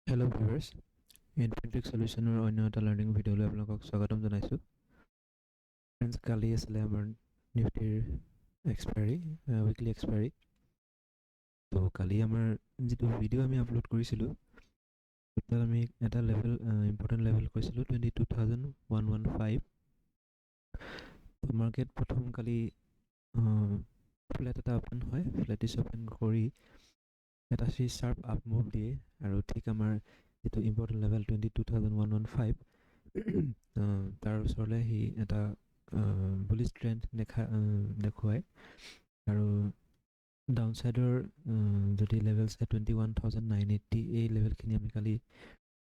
Hello viewers, Infinitix Solutioner অন্য এটা learning ভিডিঅ'লৈ আপোনালোকক স্বাগতম জনাইছোঁ। ফ্ৰেণ্ডছ, কালি আছিলে আমাৰ নিফটিৰ এক্সপায়াৰী, উইকলি এক্সপায়াৰী। তো কালি আমাৰ যিটো ভিডিঅ' আমি আপলোড কৰিছিলোঁ তাত আমি এটা লেভেল ইম্পৰ্টেণ্ট লেভেল কৈছিলোঁ 22,115। তো মাৰ্কেট প্ৰথম কালি ফ্লেট এটা অপেন হয়, ফ্লেটিছ অপেন কৰি এটা শ্বাৰ্প আপ মুভ দিয়ে আৰু ঠিক আমাৰ যিটো ইম্পৰ্টেণ্ট লেভেল 22,115 তাৰ ওচৰলৈ সি এটা বুলিছ ট্ৰেণ্ড দেখুৱায় আৰু ডাউন ছাইডৰ যদি লেভেল চাই 21,980 এই লেভেলখিনি আমি কালি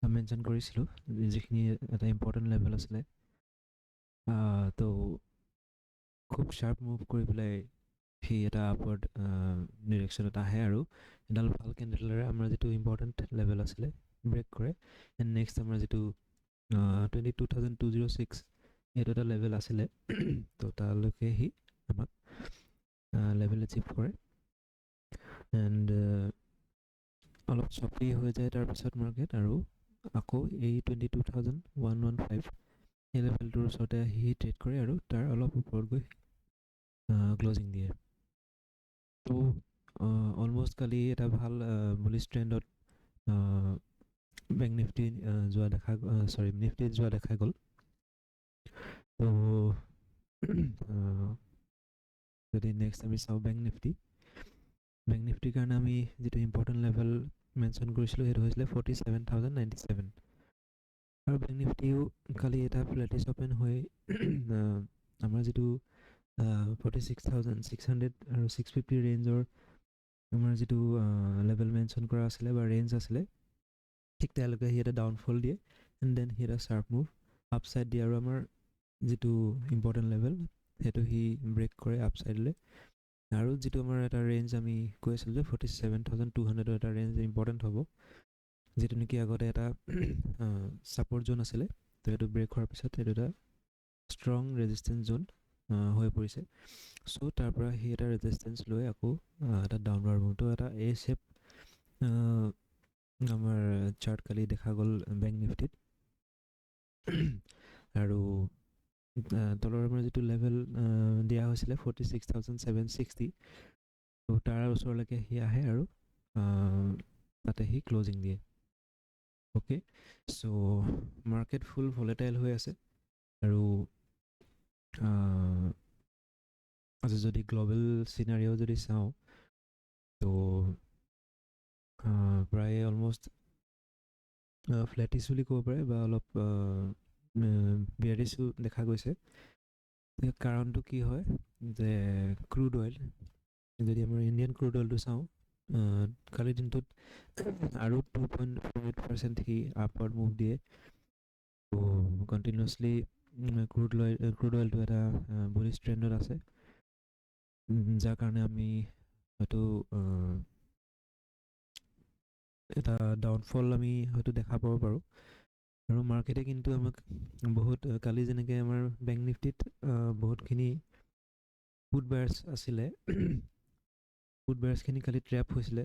মেনশ্যন কৰিছিলোঁ, যিখিনি এটা ইম্পৰ্টেণ্ট লেভেল আছিলে। তো খুব শ্বাৰ্প মুভ কৰি পেলাই সি এটা আপৱাৰ্ড ডিৰেকশ্যনত আহে আৰু এডাল ভাল কেণ্ডেলেৰে আমাৰ যিটো ইম্পৰ্টেণ্ট লেভেল আছিলে ব্ৰেক কৰে। এণ্ড নেক্সট আমাৰ যিটো 22,206 এইটো এটা লেভেল আছিলে, তো তালৈকে সি আমাক লেভেল এচিভ কৰে। এণ্ড অলপ চপি হৈ যায় তাৰপিছত মাৰ্কেট আৰু আকৌ এই 22,115 এই লেভেলটোৰ ওচৰতে সি ট্ৰেড কৰে আৰু তাৰ অলপ ওপৰত গৈ ক্লজিং দিয়ে। তো অলমষ্ট কালি এটা ভাল বুলিছ ট্ৰেণ্ডত বেংক নিফটি নিফটি যোৱা দেখা গ'ল। তো যদি নেক্সট আমি চাওঁ বেংক নিফটিৰ কাৰণে আমি যিটো ইম্পৰ্টেণ্ট লেভেল মেনশ্যন কৰিছিলোঁ সেইটো হৈছিলে 47,097 আৰু বেংক নিফটিও কালি এটা ফ্লেটিছ অপেন হৈ আমাৰ যিটো 46,600 আৰু 650 ৰেঞ্জৰ আমাৰ যিটো লেভেল মেনশ্যন কৰা আছিলে বা ৰেঞ্জ আছিলে, ঠিক তেওঁলোকে সি এটা ডাউনফল দিয়ে এণ্ড দেন সি এটা শ্বাৰ্প মুভ আপছাইড দিয়ে আৰু আমাৰ যিটো ইম্পৰ্টেণ্ট লেভেল সেইটো সি ব্ৰেক কৰে আপছাইডলৈ। আৰু যিটো আমাৰ এটা ৰেঞ্জ আমি কৈ আছিলোঁ যে 47,200 এটা ৰেঞ্জ ইম্পৰ্টেণ্ট হ'ব, যিটো নেকি আগতে এটা ছাপৰ্ট জ'ন আছিলে। তো এইটো ব্ৰেক হোৱাৰ পিছত এইটো এটা ষ্ট্ৰং ৰেজিষ্টেঞ্চ জ'ন হৈ পৰিছে। চ' তাৰ পৰা সি এটা ৰেজিষ্টেঞ্চ লৈ আকৌ এটা ডাউনৱাৰ্ড মুভটো এটা এ শ্বেপ আমাৰ চাৰ্ট কালি দেখা গ'ল বেংক নিফটিত। আৰু তলৰ আমাৰ যিটো লেভেল দিয়া হৈছিলে 46,760, তো তাৰ ওচৰলৈকে সি আহে আৰু তাতে সি ক্লজিং দিয়ে। অ'কে, চ' মাৰ্কেট ফুল ভলেটাইল হৈ আছে আৰু আজি যদি গ্ল'বেল চিনাৰিও যদি চাওঁ তো প্ৰায় অলমষ্ট ফ্লেটিছ বুলি ক'ব পাৰে বা অলপ বিয়াৰিছো দেখা গৈছে। কাৰণটো কি হয় যে ক্ৰুড অইল, যদি আমাৰ ইণ্ডিয়ান ক্ৰুড অইলটো চাওঁ কালিৰ দিনটোত আৰু 2.48% সি আপৱাৰ্ড মুভ দিয়ে। তো কণ্টিনিউৱাছলি ক্ৰুড অইলটো এটা বুলিছ ট্ৰেণ্ডত আছে, যাৰ কাৰণে আমি হয়তো এটা ডাউনফল আমি হয়তো দেখা পাব পাৰোঁ। আৰু মাৰ্কেটে কিন্তু আমাক বহুত কালি যেনেকৈ আমাৰ বেংক নিফটিত বহুতখিনি ফুড বায়াৰ্ছ আছিলে, ফুড বায়াৰ্ছখিনি কালি ট্ৰেপ হৈছিলে।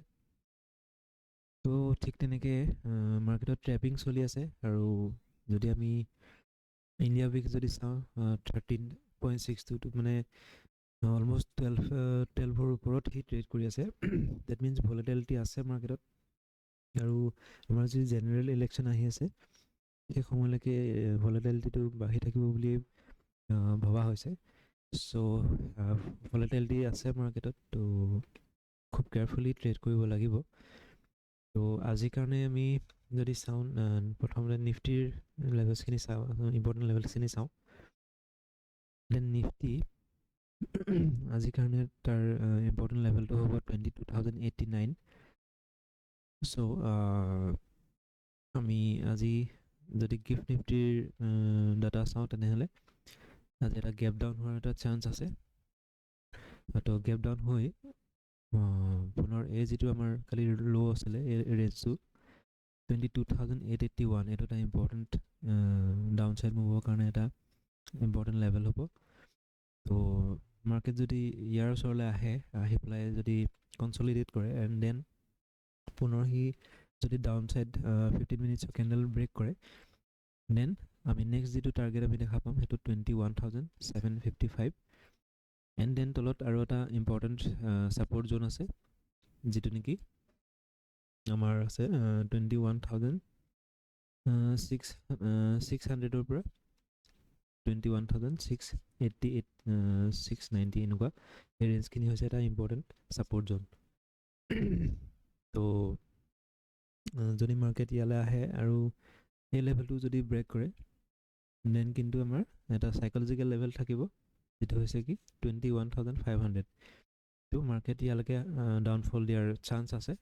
তো ঠিক তেনেকৈ মাৰ্কেটত ট্ৰেপিং চলি আছে। আৰু যদি আমি ইণ্ডিয়া উইক যদি চাওঁ 13.62 মানে অলমষ্ট 12ৰ ওপৰত সি ট্ৰেড কৰি আছে। ডেট মিনছ ভলেটিলিটি আছে মাৰ্কেটত। আৰু আমাৰ যি জেনেৰেল ইলেকশ্যন আহি আছে সেই সময়লৈকে ভলেটিলিটিটো বাঢ়ি থাকিব বুলি ভবা হৈছে। চ' ভলেটিলিটি আছে মাৰ্কেটত, তো খুব কেয়াৰফুলি ট্ৰেড কৰিব লাগিব। তো আজিৰ কাৰণে আমি যদি চাওঁ প্ৰথমতে নিফটিৰ লেভেলছখিনি চাওঁ, ইম্পৰ্টেণ্ট লেভেলছখিনি চাওঁ। দেন নিফটি আজিৰ কাৰণে তাৰ ইম্পৰ্টেণ্ট লেভেলটো হ'ব 22,089। চ' আমি আজি যদি গিফ্ট নিফটিৰ ডাটা চাওঁ তেনেহ'লে আজি এটা গেপ ডাউন হোৱাৰ এটা চান্স আছে। তো গেপ ডাউন হৈ পুনৰ এই যিটো আমাৰ কালি ল' আছিলে এই ৰেঞ্জটো 22,881 এইটো এটা ইম্পৰ্টেণ্ট ডাউন ছাইড মুভৰ কাৰণে এটা ইম্পৰ্টেণ্ট লেভেল হ'ব। তো মাৰ্কেট যদি ইয়াৰ ওচৰলৈ আহি পেলাই যদি কনচলিডেট কৰে এণ্ড দেন পুনৰ সি যদি ডাউন সাইড 15 মিনিটছৰ কেণ্ডেল ব্ৰেক কৰে দেন আমি নেক্সট যিটো টাৰ্গেট আমি দেখা পাম সেইটো 21,755 এণ্ড দেন তলত আৰু এটা ইম্পৰ্টেণ্ট ছাপৰ্ট জোন আছে যিটো নেকি আমাৰ আছে 21,600ৰ পৰা 21,688 690 এনেকুৱা এই ৰেঞ্জখিনি হৈছে এটা ইম্পৰ্টেণ্ট ছাপৰ্ট জোন তো যদি মাৰ্কেট ইয়ালৈ আহে আৰু এই লেভেলটো যদি ব্ৰেক কৰে দেন কিন্তু আমাৰ এটা সাইকলজিকেল লেভেল থাকিব যেটো হৈছে কি 21,500 তো মাৰ্কেট ইয়ালৈকে ডাউনফল দিয়াৰ চান্স আছে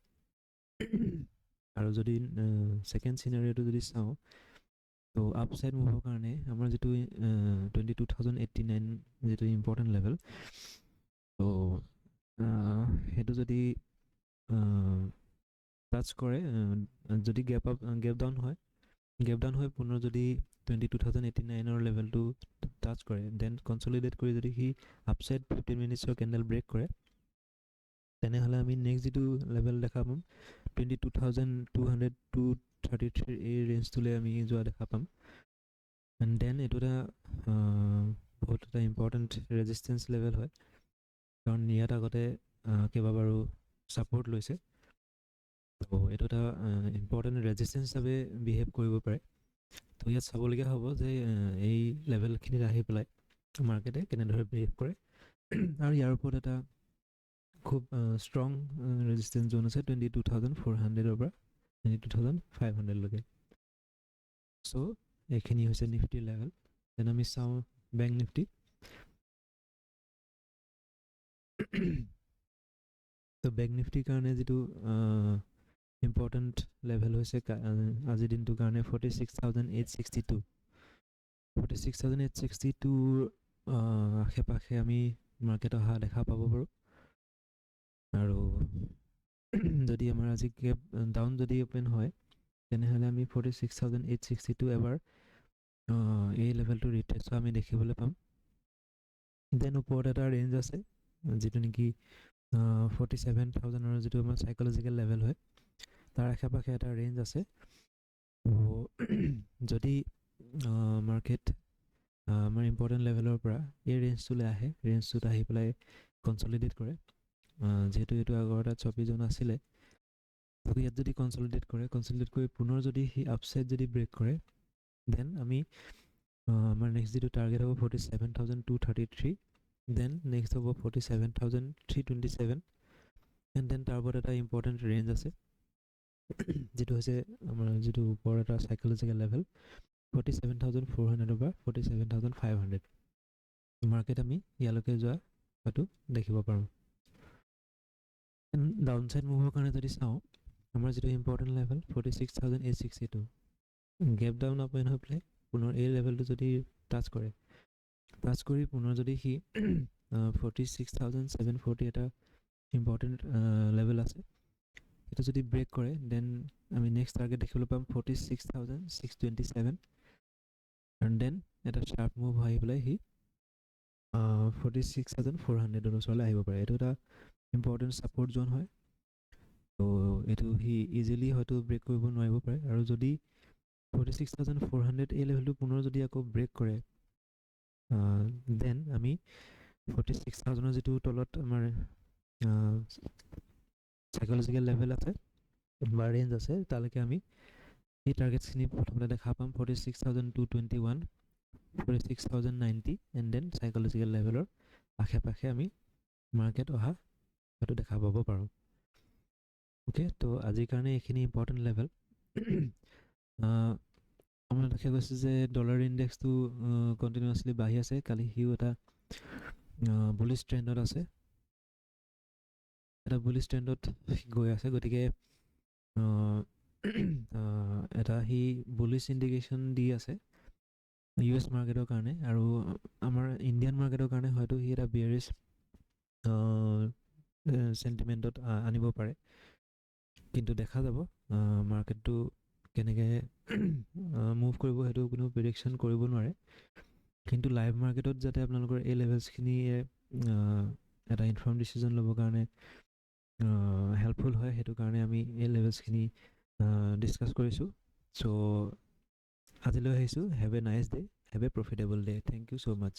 আৰু যদি সেকেন্ড সিনাৰিওটো যদি চাওঁ তো আপসাইড মুভৰ কাৰণে আমাৰ যেটো 22,089 যেটো ইম্পৰ্টেন্ট লেভেল তো হেতু যদি টাচ কৰে যদি গ্যাপ ডাউন হয় পুনৰ যদি 22,089 ৰ লেভেলটো টাচ কৰে দেন কনসলিডেট কৰি যদি হি আপসাইড 15 মিনিটছৰ কেণ্ডেল ব্ৰেক কৰে তেনেহলে আমি নেক্সট যেটো লেভেল দেখা পাম 22,233 এই ৰেঞ্জটোলে আমি যোৱা দেখা পাম এণ্ড দেন এটোটা বহুত এটা ইম্পৰ্টেন্ট ৰেজিস্ট্যান্স লেভেল হয় কাৰণ ইয়াত আগতে কেইবাবাৰো সাপোৰ্ট লৈছে তো এটো এটা ইম্পৰ্টেন্ট ৰেজিস্ট্যান্স হিচাপে বিহেভ কৰিব পাৰে তো ইয়াত চাবলগীয়া হ'ব যে এই লেভেলখিনিত আহি পেলাই মাৰ্কেটে কেনেদৰে বিহেভ কৰে আৰু ইয়াৰ ওপৰত এটা খুব ষ্ট্ৰং ৰেজিস্ট্যান্স জোন আছে 22,400 ৰ পৰা 22,500 লৈকে সো এইখিনি হৈছে নিফটি লেভেল দেন আমি চাওঁ বেংক নিফটি তো বেংক নিফটিৰ কাৰণে যেটো ইম্পৰ্টেন্ট লেভেল হৈছে আজি দিনটোৰ কাৰণে 46,862 আশে-পাশে আমি মাৰ্কেট অহা দেখা পাব পাৰো আৰু যদি আমাৰ আজি গেপ ডাউন যদি ওপেন হয় তেনেহলে আমি 46,862 এবাৰ এই লেভেলটো ৰিটেষ্ট আমি দেখিবলৈ পাম দেন ওপৰত এটা ৰেঞ্জ আছে যেটো নেকি 47,000 ৰ যেটো আমাৰ সাইকলজিকেল লেভেল হয় তাৰ আশে-পাশে এটা ৰেঞ্জ আছে যদি মাৰ্কেট আমাৰ ইম্পৰ্টেন্ট লেভেলৰ পৰা এই ৰেঞ্জটোলৈ আহে ৰেঞ্জটোত আহি পেলাই কনসলিডেট কৰে যেহেতু এটো আগৰ এটা চপি জোন আছিলে তো ইয়াত যদি কনসলিডেট কৰি পুনৰ যদি হি আপসাইড যদি ব্ৰেক কৰে দেন আমি আমাৰ নেক্সট যেটো টাৰ্গেট হ'ব 47,233 দেন নেক্সট হ'ব 47,327 এণ্ড দেন তাৰ ওপৰত এটা ইম্পৰ্টেন্ট ৰেঞ্জ আছে যেটো হৈছে আমাৰ যেটো ওপৰ এটা সাইকলজিকেল লেভেল 47,400 ৰ পৰা 47,500 মাৰ্কেট আমি ইয়ালৈকে যোৱা হয়তো দেখিব পাৰো ডাউন সাইড মুভৰ কাৰণে যদি চাওঁ আমাৰ যেটো important level 46,862 gap down open হৈ প্লে পুনৰ এই লেভেলটো যদি টাচ কৰি পুনৰ যদি হি 46,740 এটা ইম্পৰ্টেন্ট লেভেল আছে এটা যদি ব্ৰেক কৰে দেন আমি নেক্সট টাৰ্গেট দেখিবলৈ পাম 46,627 and then এটা sharp move হৈ পেলাই হি 46,400 ৰ ওচৰলৈ আহিব পাৰে এটো এটা ইম্পৰ্টেন্ট সাপোৰ্ট জোন হয় তো এটো হি ইজিলি হয়তো ব্ৰেক কৰিব নোৱাৰিব পাৰে আৰু যদি 46,400 এই লেভেলটো পুনৰ যদি আকৌ ব্ৰেক কৰে দেন আমি 46,000 ৰ যেটো তলত আমাৰ সাইকলজিকেল লেভেল আছে বা ৰেঞ্জ আছে তালৈকে আমি এই টাৰ্গেটছ খিনি প্ৰথমতে দেখা পাম 46,221 46,090 এণ্ড দেন সাইকলজিকেল লেভেলৰ আশে-পাশে আমি মাৰ্কেট অহা হয়তো দেখা পাব পাৰো ওকে তো আজিৰ কাৰণে এইখিনি ইম্পৰ্টেন্ট লেভেল আমৰা দেখা গৈছে যে ডলাৰ ইনডেক্সটো কন্টিনিউয়াসলি বাঢ়ি আছে কালি হিও এটা বুলিশ ট্ৰেন্ডত আছে এটা বুলিশ ট্ৰেন্ডত গৈ আছে গতিকে এটা হি বুলিশ ইন্ডিকেশন দি আছে ইউএস মাৰ্কেটৰ কাৰণে আৰু আমাৰ ইণ্ডিয়ান মাৰ্কেটৰ কাৰণে হয়তো হি এটা বিয়াৰিশ সেন্টিমেন্টত আনিব পাৰে কিন্তু দেখা যাব মাৰ্কেটটো কেনেকে মুভ কৰিব হেতু কোনো প্ৰেডিকশন কৰিব নোৱাৰে কিন্তু লাইভ মাৰ্কেটত যাতে আপোনালোকৰ এই লেভেলছ খিনি এটা ইনফৰ্ম ডিসিজন ল'ব কাৰণে হেল্পফুল হয় হেতু কাৰণে আমি এই লেভেলছ খিনি ডিছকাছ কৰিছোঁ। চ' আজিলৈ আহিছোঁ। Have a nice day', have a profitable day'. Thank you so' much.